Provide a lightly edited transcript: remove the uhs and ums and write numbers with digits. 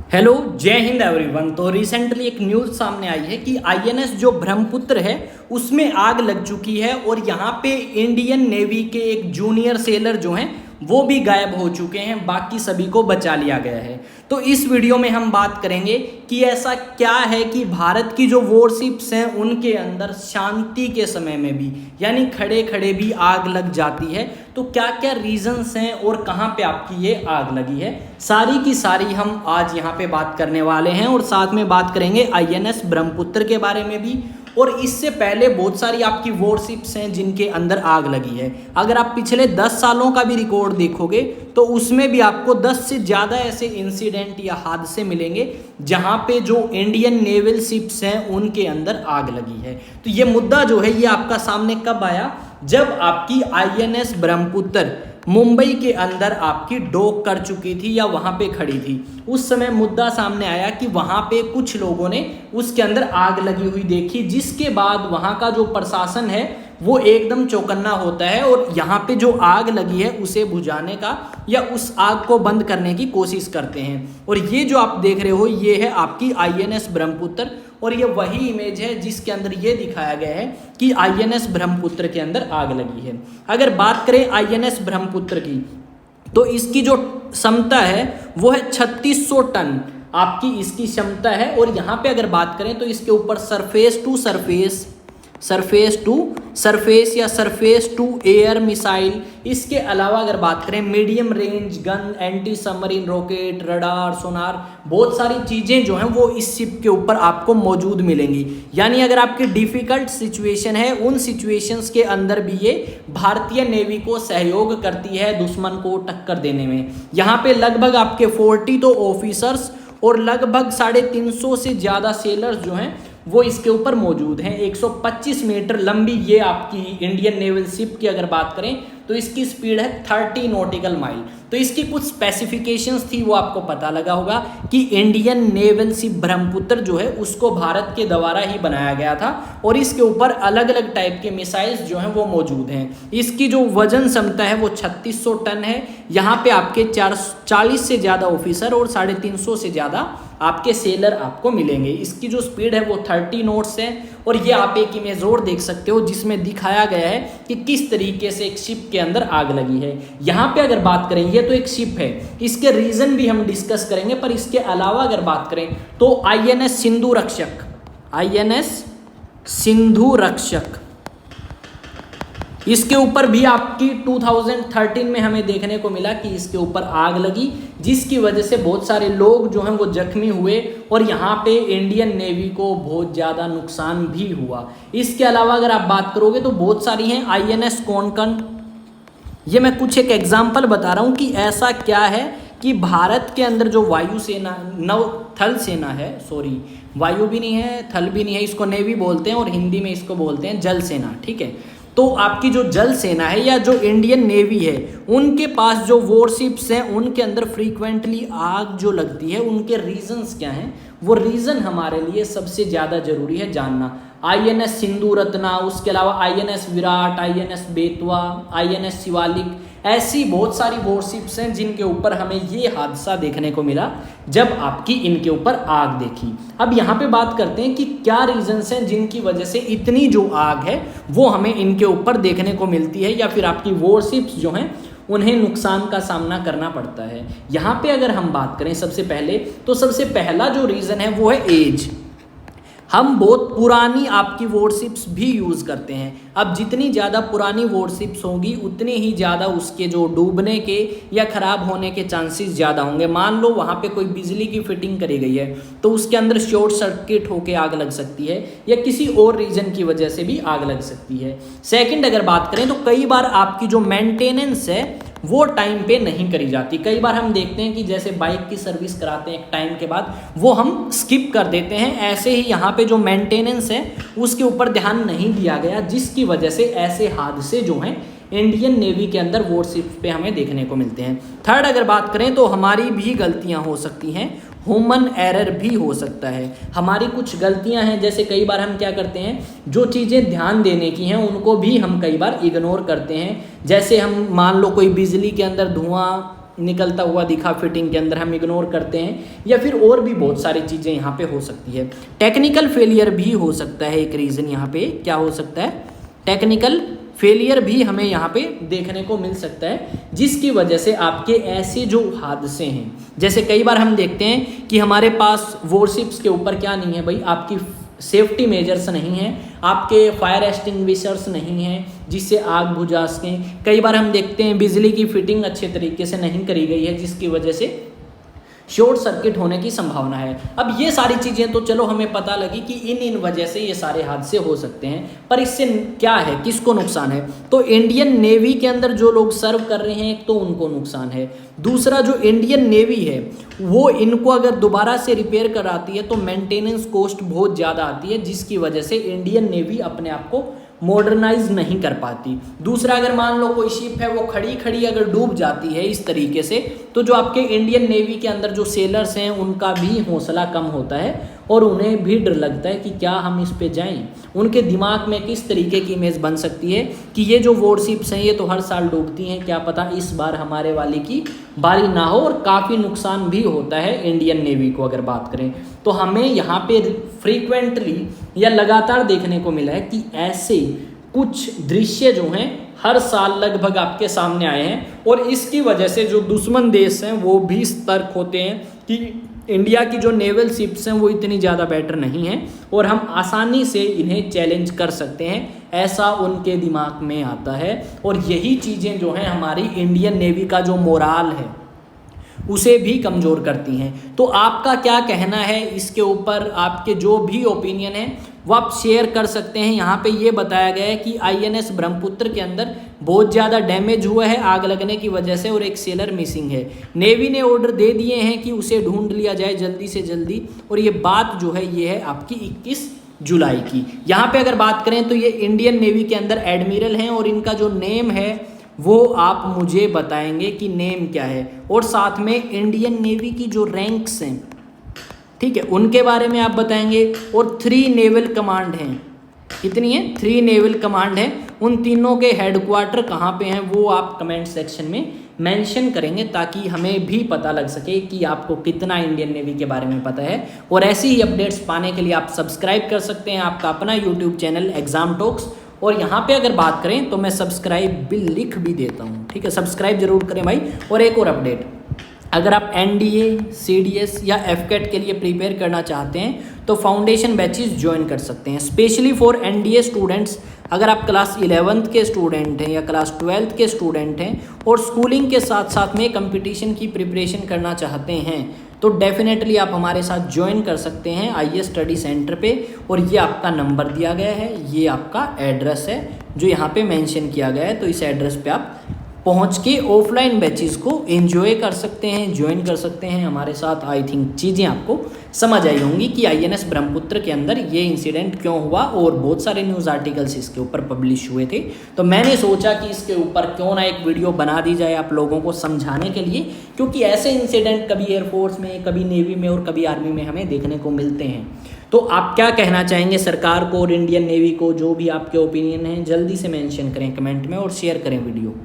Hello, जय Hind everyone. तो recently एक न्यूज़ सामने आई है कि आईएनएस जो ब्रह्मपुत्र है उसमें आग लग चुकी है और यहाँ पे इंडियन नेवी के एक जूनियर सेलर जो हैं वो भी गायब हो चुके हैं, बाकी सभी को बचा लिया गया है। तो इस वीडियो में हम बात करेंगे कि ऐसा क्या है कि भारत की जो वॉरशिप्स हैं उनके अंदर शांति के समय में भी यानी खड़े खड़े भी आग लग जाती है। तो क्या क्या रीजंस हैं और कहाँ पे आपकी ये आग लगी है, सारी की सारी हम आज यहाँ पे बात करने वाले हैं। और साथ में बात करेंगे आईएनएस ब्रह्मपुत्र के बारे में भी। और इससे पहले बहुत सारी आपकी वॉरशिप्स हैं जिनके अंदर आग लगी है। अगर आप पिछले 10 सालों का भी रिकॉर्ड देखोगे तो उसमें भी आपको 10 से ज़्यादा ऐसे इंसिडेंट या हादसे मिलेंगे जहां पे जो इंडियन नेवल शिप्स हैं उनके अंदर आग लगी है। तो ये मुद्दा जो है ये आपका सामने कब आया, जब आपकी आईएनएस ब्रह्मपुत्र मुंबई के अंदर आपकी डॉक कर चुकी थी या वहाँ पे खड़ी थी। उस समय मुद्दा सामने आया कि वहाँ पे कुछ लोगों ने उसके अंदर आग लगी हुई देखी, जिसके बाद वहाँ का जो प्रशासन है वो एकदम चौकन्ना होता है और यहाँ पे जो आग लगी है उसे बुझाने का या उस आग को बंद करने की कोशिश करते हैं। और ये जो आप देख रहे हो ये है आपकी आईएनएस ब्रह्मपुत्र और ये वही इमेज है जिसके अंदर ये दिखाया गया है कि आईएनएस ब्रह्मपुत्र के अंदर आग लगी है। अगर बात करें आईएनएस ब्रह्मपुत्र की तो इसकी जो क्षमता है वो है 3600 टन आपकी इसकी क्षमता है। और यहाँ पे अगर बात करें तो इसके ऊपर सरफेस टू एयर मिसाइल, इसके अलावा अगर बात करें medium range gun, anti submarine rocket, radar, sonar, बहुत सारी चीज़ें जो हैं वो इस शिप के ऊपर आपको मौजूद मिलेंगी। यानी अगर आपकी डिफ़िकल्ट सिचुएशन है उन सिचुएशंस के अंदर भी ये भारतीय नेवी को सहयोग करती है दुश्मन को टक्कर देने में। यहाँ पे लगभग आपके 40 तो ऑफिसर्स और लगभग 350 से ज़्यादा सेलर्स जो हैं वो इसके ऊपर मौजूद हैं। 125 मीटर लंबी ये आपकी इंडियन नेवल शिप की अगर बात करें तो इसकी स्पीड है 30 नॉटिकल माइल। तो इसकी कुछ स्पेसिफिकेशंस थी वो आपको पता लगा होगा कि इंडियन नेवल शिप ब्रह्मपुत्र जो है उसको भारत के द्वारा ही बनाया गया था और इसके ऊपर अलग अलग टाइप के मिसाइल्स जो हैं वो मौजूद हैं। इसकी जो वजन क्षमता है वो 3600 टन है। यहाँ पे आपके 40 से ज़्यादा ऑफिसर और 350 से ज़्यादा आपके सेलर आपको मिलेंगे। इसकी जो स्पीड है वो 30 नॉट्स है। और ये आप एक इमेज और देख सकते हो जिसमें दिखाया गया है कि किस तरीके से एक शिप के अंदर आग लगी है। यहाँ पे अगर बात करें ये तो एक शिप है, इसके रीजन भी हम डिस्कस करेंगे, पर इसके अलावा अगर बात करें तो आईएनएस सिंधु रक्षक इसके ऊपर भी आपकी 2013 में हमें देखने को मिला कि इसके ऊपर आग लगी, जिसकी वजह से बहुत सारे लोग जो हैं वो जख्मी हुए और यहाँ पे इंडियन नेवी को बहुत ज़्यादा नुकसान भी हुआ। इसके अलावा अगर आप बात करोगे तो बहुत सारी हैं आईएनएस कोंकण। ये मैं कुछ एक एग्जाम्पल बता रहा हूँ कि ऐसा क्या है कि भारत के अंदर जो वायुसेना थल सेना है, सॉरी वायु भी नहीं है थल भी नहीं है, इसको नेवी बोलते हैं और हिंदी में इसको बोलते हैं जल सेना, ठीक है। तो आपकी जो जल सेना है या जो इंडियन नेवी है उनके पास जो वॉरशिप्स हैं उनके अंदर फ्रीक्वेंटली आग जो लगती है उनके रीजंस क्या हैं, वो रीज़न हमारे लिए सबसे ज़्यादा ज़रूरी है जानना। आईएनएस सिंधु रत्ना, उसके अलावा INS Virat, INS Betwa, INS Shivalik, ऐसी बहुत सारी वॉरशिप्स हैं जिनके ऊपर हमें ये हादसा देखने को मिला जब आपकी इनके ऊपर आग देखी। अब यहाँ पे बात करते हैं कि क्या रीजंस हैं जिनकी वजह से इतनी जो आग है वो हमें इनके ऊपर देखने को मिलती है या फिर आपकी वॉरशिप्स जो हैं उन्हें नुकसान का सामना करना पड़ता है। यहाँ पे अगर हम बात करें सबसे पहले तो सबसे पहला जो रीज़न है वो है एज। हम बहुत पुरानी आपकी वॉरशिप्स भी यूज़ करते हैं। अब जितनी ज़्यादा पुरानी वॉरशिप्स होगी उतनी ही ज़्यादा उसके जो डूबने के या ख़राब होने के चांसेस ज़्यादा होंगे। मान लो वहाँ पे कोई बिजली की फिटिंग करी गई है तो उसके अंदर शॉर्ट सर्किट होकर आग लग सकती है या किसी और रीज़न की वजह से भी आग लग सकती है। सेकेंड अगर बात करें तो कई बार आपकी जो मेंटेनेंस है वो टाइम पे नहीं करी जाती। कई बार हम देखते हैं कि जैसे बाइक की सर्विस कराते हैं एक टाइम के बाद वो हम स्किप कर देते हैं। ऐसे ही यहाँ पे जो मेंटेनेंस है उसके ऊपर ध्यान नहीं दिया गया, जिसकी वजह से ऐसे हादसे जो हैं इंडियन नेवी के अंदर वॉरशिप्स पे हमें देखने को मिलते हैं। थर्ड अगर बात करें तो हमारी भी गलतियाँ हो सकती हैं, ह्यूमन एरर भी हो सकता है। हमारी कुछ गलतियां हैं, जैसे कई बार हम क्या करते हैं जो चीज़ें ध्यान देने की हैं उनको भी हम कई बार इग्नोर करते हैं। जैसे हम मान लो कोई बिजली के अंदर धुआं निकलता हुआ दिखा फिटिंग के अंदर, हम इग्नोर करते हैं, या फिर और भी बहुत सारी चीज़ें यहाँ पे हो सकती है। टेक्निकल फेलियर भी हो सकता है एक रीज़न, यहाँ पे क्या हो सकता है, टेक्निकल फेलियर भी हमें यहाँ पे देखने को मिल सकता है, जिसकी वजह से आपके ऐसे जो हादसे हैं, जैसे कई बार हम देखते हैं कि हमारे पास वॉरशिप्स के ऊपर क्या नहीं है भाई, आपकी सेफ्टी मेजर्स नहीं है, आपके फायर एक्सटिंग्विशर्स नहीं है जिससे आग बुझा सकें। कई बार हम देखते हैं बिजली की फिटिंग अच्छे तरीके से नहीं करी गई है, जिसकी वजह से शॉर्ट सर्किट होने की संभावना है। अब ये सारी चीज़ें तो चलो हमें पता लगी कि इन वजह से ये सारे हादसे हो सकते हैं, पर इससे क्या है, किसको नुकसान है? तो इंडियन नेवी के अंदर जो लोग सर्व कर रहे हैं तो उनको नुकसान है। दूसरा, जो इंडियन नेवी है वो इनको अगर दोबारा से रिपेयर कराती है तो मेंटेनेंस कॉस्ट बहुत ज़्यादा आती है, जिसकी वजह से इंडियन नेवी अपने आप को मॉडर्नाइज नहीं कर पाती। दूसरा, अगर मान लो कोई शिप है वो खड़ी खड़ी अगर डूब जाती है इस तरीके से, तो जो आपके इंडियन नेवी के अंदर जो सेलर्स हैं उनका भी हौसला कम होता है और उन्हें भी डर लगता है कि क्या हम इस पे जाएं। उनके दिमाग में किस तरीके की इमेज बन सकती है कि ये जो वॉरशिप्स हैं ये तो हर साल डूबती हैं, क्या पता इस बार हमारे वाली की बारी ना हो, और काफ़ी नुकसान भी होता है इंडियन नेवी को अगर बात करें। तो हमें यहाँ पे फ्रीक्वेंटली या लगातार देखने को मिला है कि ऐसे कुछ दृश्य जो हैं हर साल लगभग आपके सामने आए हैं, और इसकी वजह से जो दुश्मन देश हैं वो भी सतर्क होते हैं कि इंडिया की जो नेवल शिप्स हैं वो इतनी ज़्यादा बेटर नहीं हैं और हम आसानी से इन्हें चैलेंज कर सकते हैं, ऐसा उनके दिमाग में आता है। और यही चीज़ें जो हैं हमारी इंडियन नेवी का जो मोराल है उसे भी कमज़ोर करती हैं। तो आपका क्या कहना है इसके ऊपर, आपके जो भी ओपिनियन है वो आप शेयर कर सकते हैं। यहाँ पे ये बताया गया है कि INS ब्रह्मपुत्र के अंदर बहुत ज़्यादा डैमेज हुआ है आग लगने की वजह से और एक सेलर मिसिंग है। नेवी ने ऑर्डर दे दिए हैं कि उसे ढूंढ लिया जाए जल्दी से जल्दी, और ये बात जो है ये है आपकी 21 जुलाई की। यहाँ पे अगर बात करें तो ये इंडियन नेवी के अंदर एडमिरल हैं और इनका जो नेम है वो आप मुझे बताएंगे कि नेम क्या है, और साथ में इंडियन नेवी की जो रैंक्स हैं, ठीक है, उनके बारे में आप बताएंगे। और 3 नेवल कमांड हैं, कितनी है? 3 नेवल कमांड हैं, उन तीनों के हेडक्वार्टर कहाँ पे हैं वो आप कमेंट सेक्शन में मेंशन करेंगे, ताकि हमें भी पता लग सके कि आपको कितना इंडियन नेवी के बारे में पता है। और ऐसी ही अपडेट्स पाने के लिए आप सब्सक्राइब कर सकते हैं आपका अपना यूट्यूब चैनल एग्जाम टॉक्स। और यहाँ पे अगर बात करें तो मैं सब्सक्राइब भी लिख भी देता हूँ, ठीक है, सब्सक्राइब जरूर करें भाई। और एक और अपडेट, अगर आप NDA, CDS या FCAT के लिए प्रिपेयर करना चाहते हैं तो फाउंडेशन बैचेस ज्वाइन कर सकते हैं, स्पेशली फॉर NDA स्टूडेंट्स। अगर आप क्लास 11th के स्टूडेंट हैं या क्लास 12th के स्टूडेंट हैं और स्कूलिंग के साथ साथ में कंपटीशन की प्रिपरेशन करना चाहते हैं तो डेफिनेटली आप हमारे साथ ज्वाइन कर सकते हैं IAS स्टडी सेंटर पे। और ये आपका नंबर दिया गया है, ये आपका एड्रेस है जो यहाँ पे मेंशन किया गया है, तो इस एड्रेस पे आप पहुँच के ऑफलाइन बैचेस को एंजॉय कर सकते हैं, ज्वाइन कर सकते हैं हमारे साथ। आई थिंक चीज़ें आपको समझ आई होंगी कि INS ब्रह्मपुत्र के अंदर ये इंसिडेंट क्यों हुआ, और बहुत सारे न्यूज़ आर्टिकल्स इसके ऊपर पब्लिश हुए थे। तो मैंने सोचा कि इसके ऊपर क्यों ना एक वीडियो बना दी जाए आप लोगों को समझाने के लिए, क्योंकि ऐसे इंसिडेंट कभी एयरफोर्स में, कभी नेवी में और कभी आर्मी में हमें देखने को मिलते हैं। तो आप क्या कहना चाहेंगे सरकार को और इंडियन नेवी को? जो भी आपके ओपिनियन हैं जल्दी से मेंशन करें कमेंट में और शेयर करें वीडियो।